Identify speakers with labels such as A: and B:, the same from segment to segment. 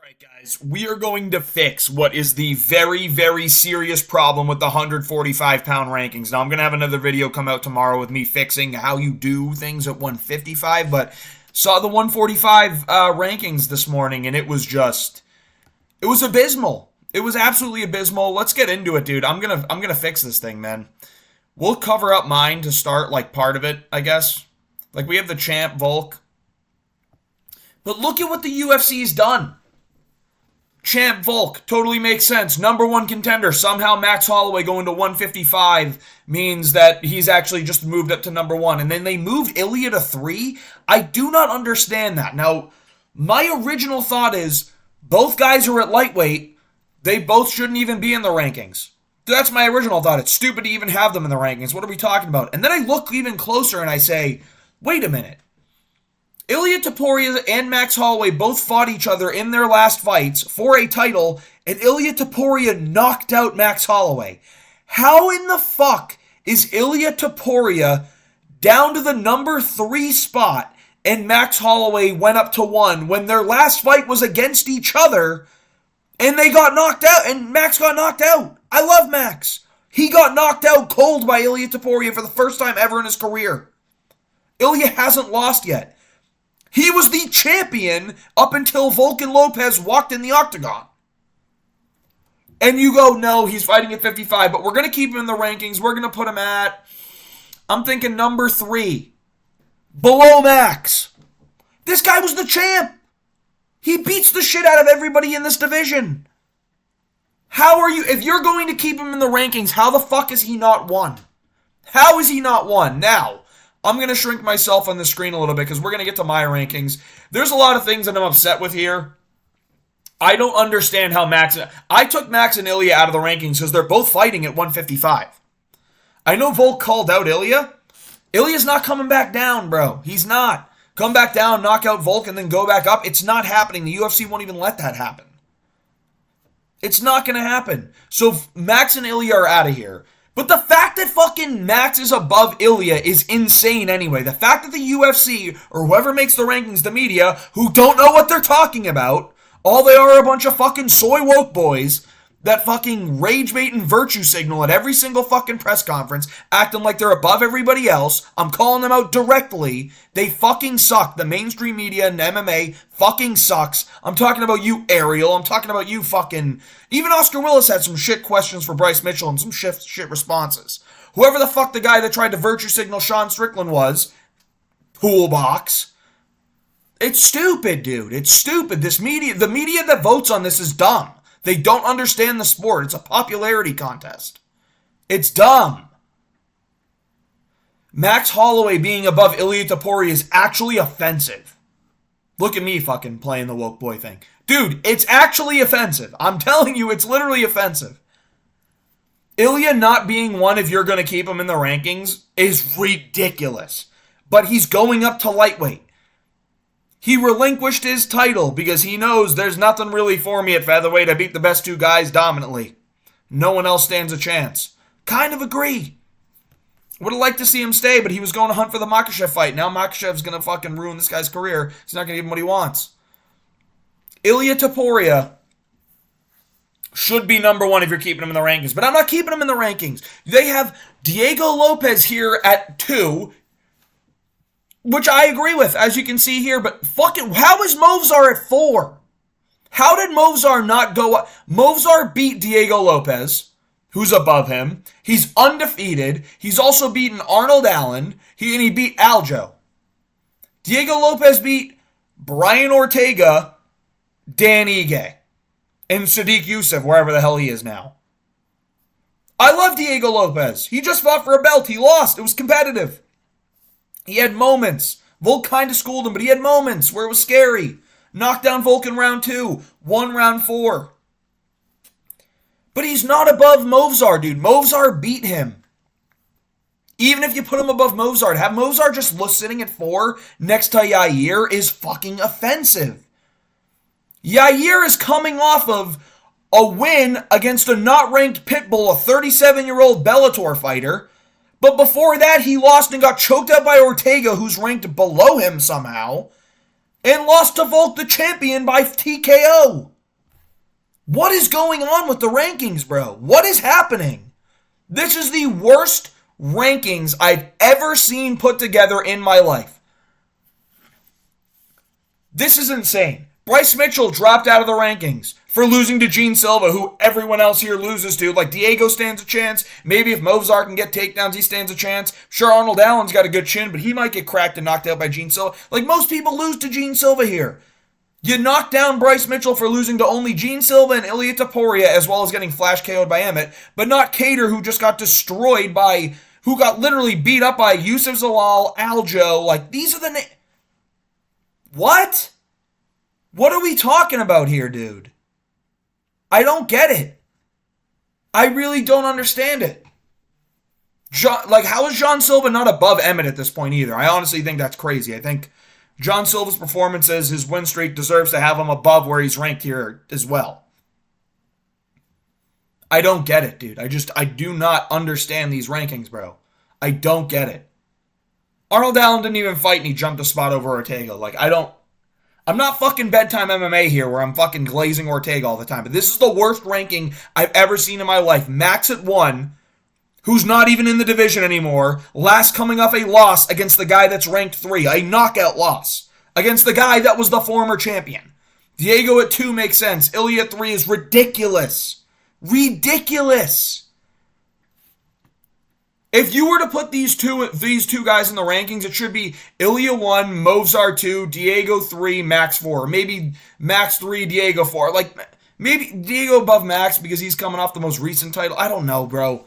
A: Alright guys, we are going to fix what is the very, very serious problem with the 145-pound rankings. Now, I'm going to have another video come out tomorrow with me fixing how you do things at 155, but saw the 145 rankings this morning, and it was abysmal. It was absolutely abysmal. Let's get into it, dude. I'm gonna fix this thing, man. We'll cover up mine to start, like, part of it, I guess. Like, we have the champ, Volk. But look at what the UFC's done. Champ Volk, totally makes sense. Number one contender. Somehow Max Holloway going to 155 means that he's actually just moved up to number one. And then they moved Ilya to 3. I do not understand that. Now, my original thought is both guys are at lightweight. They both shouldn't even be in the rankings. That's my original thought. It's stupid to even have them in the rankings. What are we talking about? And then I look even closer and I say, wait a minute. Ilya Topuria and Max Holloway both fought each other in their last fights for a title, and Ilya Topuria knocked out Max Holloway. How in the fuck is Ilya Topuria down to the number 3 spot and Max Holloway went up to 1 when their last fight was against each other and they got knocked out and Max got knocked out? I love Max. He got knocked out cold by Ilya Topuria for the first time ever in his career. Ilya hasn't lost yet. He was the champion up until Volkan Lopez walked in the octagon. And you go, no, he's fighting at 55, but we're going to keep him in the rankings. We're going to put him at, I'm thinking number 3. Below Max. This guy was the champ. He beats the shit out of everybody in this division. How are you, if you're going to keep him in the rankings, how the fuck is he not 1? How is he not 1? Now, I'm going to shrink myself on the screen a little bit because we're going to get to my rankings. There's a lot of things that I'm upset with here. I don't understand how I took Max and Ilya out of the rankings because they're both fighting at 155. I know Volk called out Ilya. Ilya's not coming back down, bro. He's not. Come back down, knock out Volk, and then go back up. It's not happening. The UFC won't even let that happen. It's not going to happen. So Max and Ilya are out of here. But the fact that fucking Max is above Ilya is insane anyway. The fact that the UFC, or whoever makes the rankings, the media, who don't know what they're talking about, all they are a bunch of fucking soy woke boys that fucking rage bait and virtue signal at every single fucking press conference, acting like they're above everybody else. I'm calling them out directly. They fucking suck. The mainstream media and MMA fucking sucks. I'm talking about you, Ariel. I'm talking about you fucking... Even Oscar Willis had some shit questions for Bryce Mitchell and some shit responses. Whoever the fuck the guy that tried to virtue signal Sean Strickland was, toolbox. It's stupid, dude. It's stupid. The media that votes on this is dumb. They don't understand the sport. It's a popularity contest. It's dumb. Max Holloway being above Ilya Topuria is actually offensive. Look at me fucking playing the woke boy thing. Dude, it's actually offensive. I'm telling you, it's literally offensive. Ilya not being 1 if you're going to keep him in the rankings is ridiculous. But he's going up to lightweight. He relinquished his title because he knows there's nothing really for me at featherweight. I beat the best 2 guys dominantly. No one else stands a chance. Kind of agree. Would have liked to see him stay, but he was going to hunt for the Makhachev fight. Now Makhachev's going to fucking ruin this guy's career. He's not going to give him what he wants. Ilya Topuria should be number 1 if you're keeping him in the rankings, but I'm not keeping him in the rankings. They have Diego Lopez here at 2, which I agree with, as you can see here, but fucking, how is Movzar at 4? How did Movzar not go up? Movzar beat Diego Lopez, who's above him. He's undefeated. He's also beaten Arnold Allen, and he beat Aljo. Diego Lopez beat Brian Ortega, Dan Ige, and Sadiq Youssef, wherever the hell he is now. I love Diego Lopez. He just fought for a belt. He lost. It was competitive. He had moments. Volk kind of schooled him, but he had moments where it was scary. Knocked down Volk in round 2. Won round 4. But he's not above Movzar, dude. Movzar beat him. Even if you put him above Movzar, to have Movzar just sitting at 4 next to Yair is fucking offensive. Yair is coming off of a win against a not-ranked Pitbull, a 37-year-old Bellator fighter. But before that, he lost and got choked out by Ortega, who's ranked below him somehow, and lost to Volk, the champion, by TKO. What is going on with the rankings, bro? What is happening? This is the worst rankings I've ever seen put together in my life. This is insane. Bryce Mitchell dropped out of the rankings for losing to Gene Silva, who everyone else here loses to. Like, Diego stands a chance. Maybe if Movzar can get takedowns, he stands a chance. Sure, Arnold Allen's got a good chin, but he might get cracked and knocked out by Gene Silva. Like, most people lose to Gene Silva here. You knocked down Bryce Mitchell for losing to only Gene Silva and Ilia Topuria, as well as getting flash KO'd by Emmett, but not Cater, who just got destroyed by, who got literally beat up by Yusuf Zalal, Aljo. Like, these are the What? What are we talking about here, dude? I don't get it. I really don't understand it. How is John Silva not above Emmett at this point either? I honestly think that's crazy. I think John Silva's performances, his win streak deserves to have him above where he's ranked here as well. I don't get it, dude. I do not understand these rankings, bro. I don't get it. Arnold Allen didn't even fight and he jumped a spot over Ortega. Like, I'm not fucking bedtime MMA here where I'm fucking glazing Ortega all the time, but this is the worst ranking I've ever seen in my life. Max at 1, who's not even in the division anymore, last coming off a loss against the guy that's ranked 3, a knockout loss, against the guy that was the former champion. Diego at 2 makes sense. Ilia at 3 is ridiculous. Ridiculous. If you were to put these two guys in the rankings, it should be Ilia 1, Movzar 2, Diego 3, Max 4. Maybe Max 3, Diego 4. Like, maybe Diego above Max because he's coming off the most recent title. I don't know, bro.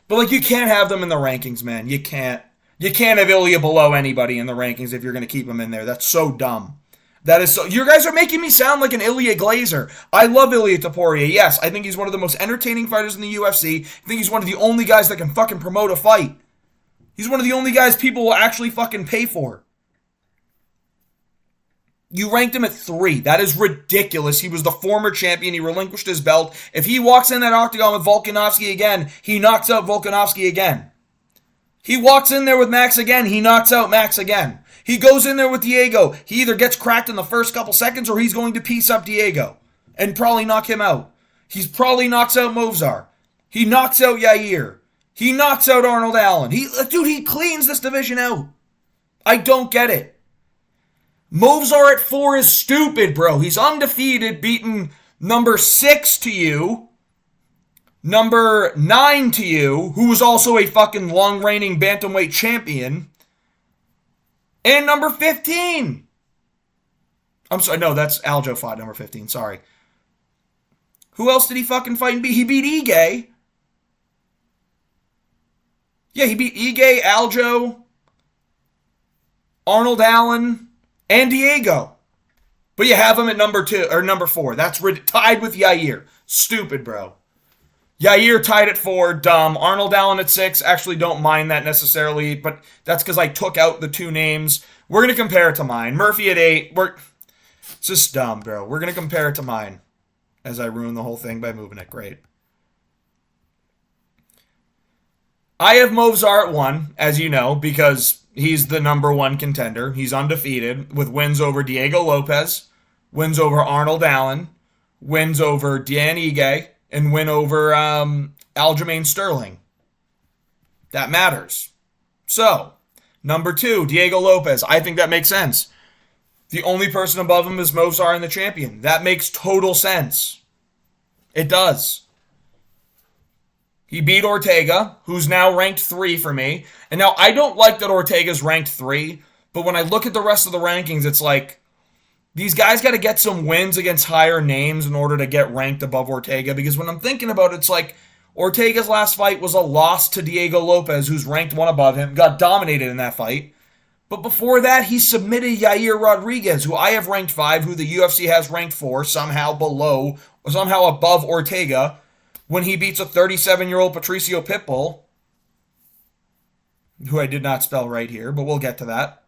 A: But, like, you can't have them in the rankings, man. You can't. You can't have Ilia below anybody in the rankings if you're going to keep him in there. That's so dumb. That is so... You guys are making me sound like an Ilia Glazer. I love Ilia Topuria. Yes, I think he's one of the most entertaining fighters in the UFC. I think he's one of the only guys that can fucking promote a fight. He's one of the only guys people will actually fucking pay for. You ranked him at 3. That is ridiculous. He was the former champion. He relinquished his belt. If he walks in that octagon with Volkanovski again, he knocks out Volkanovski again. He walks in there with Max again, he knocks out Max again. He goes in there with Diego. He either gets cracked in the first couple seconds or he's going to piece up Diego and probably knock him out. He probably knocks out Movzar. He knocks out Yair. He knocks out Arnold Allen. He cleans this division out. I don't get it. Movzar at 4 is stupid, bro. He's undefeated, beaten number 6 to you, number 9 to you, who was also a fucking long-reigning bantamweight champion, and number 15. I'm sorry, no, that's Aljo fought number 15, sorry. Who else did he fucking fight and beat? He beat Ige. Yeah, he beat Ige, Aljo, Arnold Allen, and Diego. But you have him at number 2 or number 4. That's tied with Yair. Stupid, bro. Yair tied at 4, dumb. Arnold Allen at 6, actually don't mind that necessarily, but that's because I took out the 2 names. We're going to compare it to mine. Murphy at 8, it's just dumb, bro. We're going to compare it to mine as I ruin the whole thing by moving it. Great. I have Movzar at 1, as you know, because he's the number 1 contender. He's undefeated with wins over Diego Lopez, wins over Arnold Allen, wins over Dan Ige, and win over Aljamain Sterling. That matters. So, number 2, Diego Lopez. I think that makes sense. The only person above him is Movzar and the champion. That makes total sense. It does. He beat Ortega, who's now ranked 3 for me. And now, I don't like that Ortega's ranked 3, but when I look at the rest of the rankings, it's like, these guys got to get some wins against higher names in order to get ranked above Ortega, because when I'm thinking about it, it's like Ortega's last fight was a loss to Diego Lopez, who's ranked 1 above him, got dominated in that fight. But before that, he submitted Yair Rodriguez, who I have ranked 5, who the UFC has ranked 4, somehow above Ortega, when he beats a 37-year-old Patricio Pitbull, who I did not spell right here, but we'll get to that.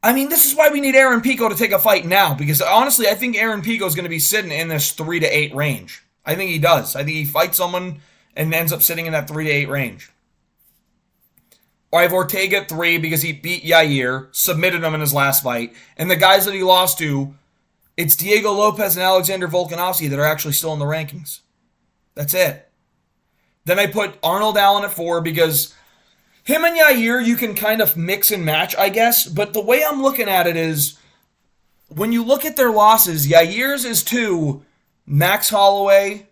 A: I mean, this is why we need Aaron Pico to take a fight now, because honestly, I think Aaron Pico is going to be sitting in this 3 to 8 range. I think he does. I think he fights someone and ends up sitting in that 3 to 8 range. Or I have Ortega at 3 because he beat Yair, submitted him in his last fight, and the guys that he lost to, It's Diego Lopez and Alexander Volkanovski that are actually still in the rankings. That's it. Then I put Arnold Allen at 4 because him and Yair you can kind of mix and match, I guess. But the way I'm looking at it is when you look at their losses, Yair's is 2, Max Holloway,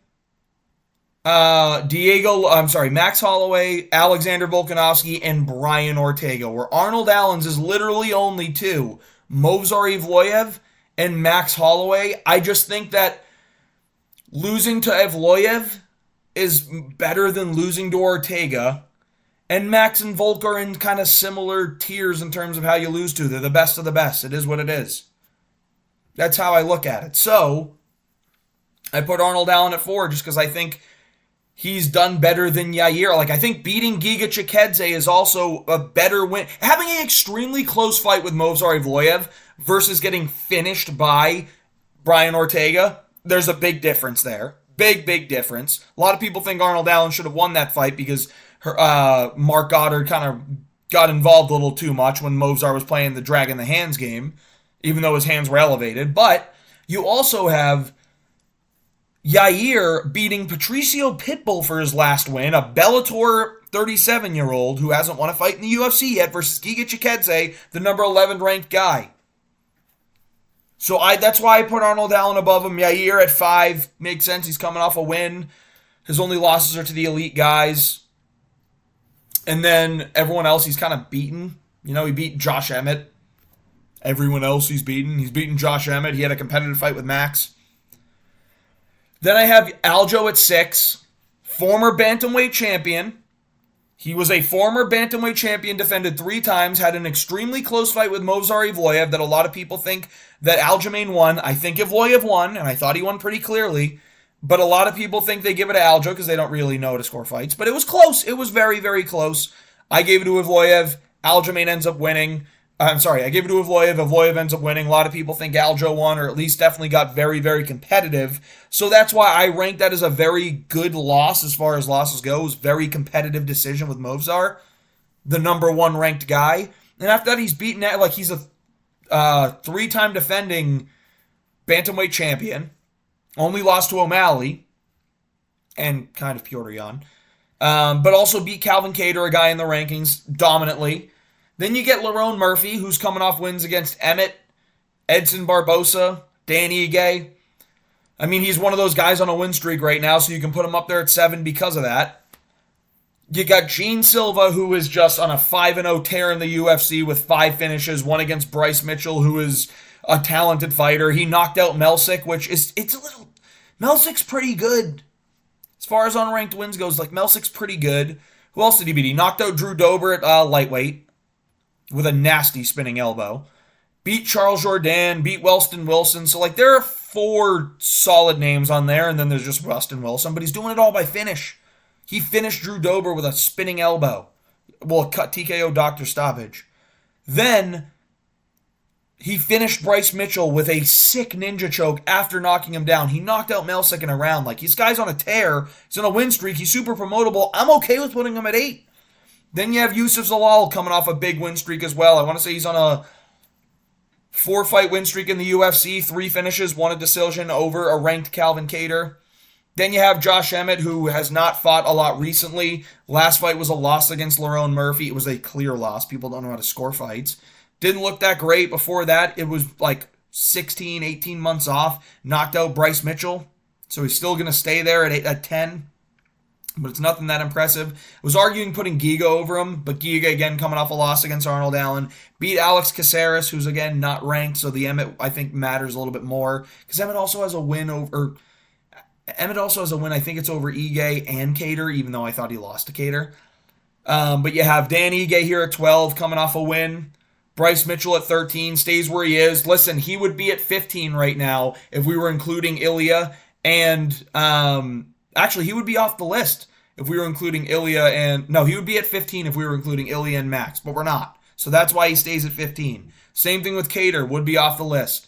A: Max Holloway, Alexander Volkanovski, and Brian Ortega, where Arnold Allen's is literally only 2, Movsar Evloev and Max Holloway. I just think that losing to Evloev is better than losing to Ortega. And Max and Volk are in kind of similar tiers in terms of how you lose to. They're the best of the best. It is what it is. That's how I look at it. So, I put Arnold Allen at 4 just because I think he's done better than Yair. Like, I think beating Giga Chikadze is also a better win. Having an extremely close fight with Movsar Evloev versus getting finished by Brian Ortega, there's a big difference there. Big difference. A lot of people think Arnold Allen should have won that fight because Mark Goddard kind of got involved a little too much when Movsar was playing the drag in the hands game, even though his hands were elevated. But you also have Yair beating Patricio Pitbull for his last win, a Bellator 37-year-old who hasn't won a fight in the UFC yet, versus Giga Chikadze, the number 11 ranked guy. So that's why I put Arnold Allen above him. Yair at 5 makes sense. He's coming off a win. His only losses are to the elite guys. And then everyone else he's kind of beaten. You know, he beat Josh Emmett. Everyone else he's beaten. He's beaten Josh Emmett. He had a competitive fight with Max. Then I have Aljo at 6. Former bantamweight champion. He was a former bantamweight champion, defended 3 times, had an extremely close fight with Movsar Evloev that a lot of people think that Aljamain won. I think Evloev won, and I thought he won pretty clearly. But a lot of people think they give it to Aljo because they don't really know to score fights. But it was close. It was very, very close. I gave it to Evloev. Aljamain ends up winning. I gave it to Evloev. Evloev ends up winning. A lot of people think Aljo won, or at least definitely got very, very competitive. So that's why I rank that as a very good loss as far as losses go. It was a very competitive decision with Movsar, the number 1 ranked guy. And after that, he's beaten at, like, he's a 3-time defending bantamweight champion. Only lost to O'Malley and kind of Piotr Jan. But also beat Calvin Kattar, a guy in the rankings, dominantly. Then you get Lerone Murphy, who's coming off wins against Emmett, Edson Barbosa, Dan Ige. I mean, he's one of those guys on a win streak right now, so you can put him up there at 7 because of that. You got Gene Silva, who is just on a 5-0 tear in the UFC with 5 finishes, one against Bryce Mitchell, who is a talented fighter. He knocked out Melsick, Melsick's pretty good. As far as unranked wins goes, like, Melsick's pretty good. Who else did he beat? He knocked out Drew Dober at lightweight with a nasty spinning elbow. Beat Charles Jourdain, beat Welston Wilson. So, like, there are 4 solid names on there, and then there's just Welston Wilson, but he's doing it all by finish. He finished Drew Dober with a spinning elbow. Well, cut TKO doctor stoppage. Then he finished Bryce Mitchell with a sick ninja choke after knocking him down. He knocked out Melsick in a round. Like, this guy's on a tear. He's on a win streak. He's super promotable. I'm okay with putting him at 8. Then you have Yusuf Zalal coming off a big win streak as well. I want to say he's on a 4-fight win streak in the UFC. 3 finishes, 1 a decision over a ranked Calvin Kattar. Then you have Josh Emmett, who has not fought a lot recently. Last fight was a loss against Lerone Murphy. It was a clear loss. People don't know how to score fights. Didn't look that great. Before that, it was like 16, 18 months off. Knocked out Bryce Mitchell. So he's still going to stay there at 10. But it's nothing that impressive. Was arguing putting Giga over him, but Giga, again, coming off a loss against Arnold Allen. Beat Alex Caceres, who's, again, not ranked, so the Emmett, I think, matters a little bit more. Because Emmett also has a win over... I think it's over Ige and Kattar, even though I thought he lost to Kattar. But you have Dan Ige here at 12, coming off a win. Bryce Mitchell at 13, stays where he is. Listen, he would be at 15 right now if we were including Ilya. And, actually, he would be off the list if we were including Ilya and... No, he would be at 15 if we were including Ilya and Max, but we're not. So that's why he stays at 15. Same thing with Kattar, would be off the list.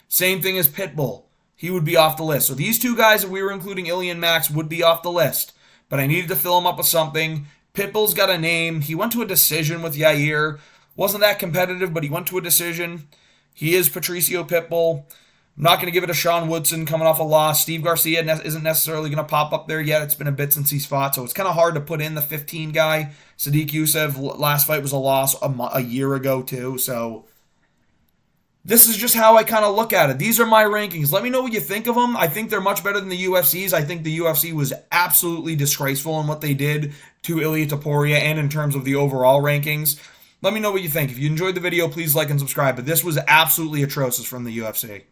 A: Same thing as Pitbull. He would be off the list. So these 2 guys, if we were including Ilya and Max, would be off the list. But I needed to fill him up with something. Pitbull's got a name. He went to a decision with Yair. Wasn't that competitive, but he went to a decision. He is Patricio Pitbull. I'm not going to give it a Sean Woodson coming off a loss. Steve Garcia isn't necessarily going to pop up there yet. It's been a bit since he's fought, so it's kind of hard to put in the 15 guy. Sadiq Youssef, last fight was a loss a year ago, too, so this is just how I kind of look at it. These are my rankings. Let me know what you think of them. I think they're much better than the UFC's. I think the UFC was absolutely disgraceful in what they did to Ilia Topuria and in terms of the overall rankings. Let me know what you think. If you enjoyed the video, please like and subscribe. But this was absolutely atrocious from the UFC.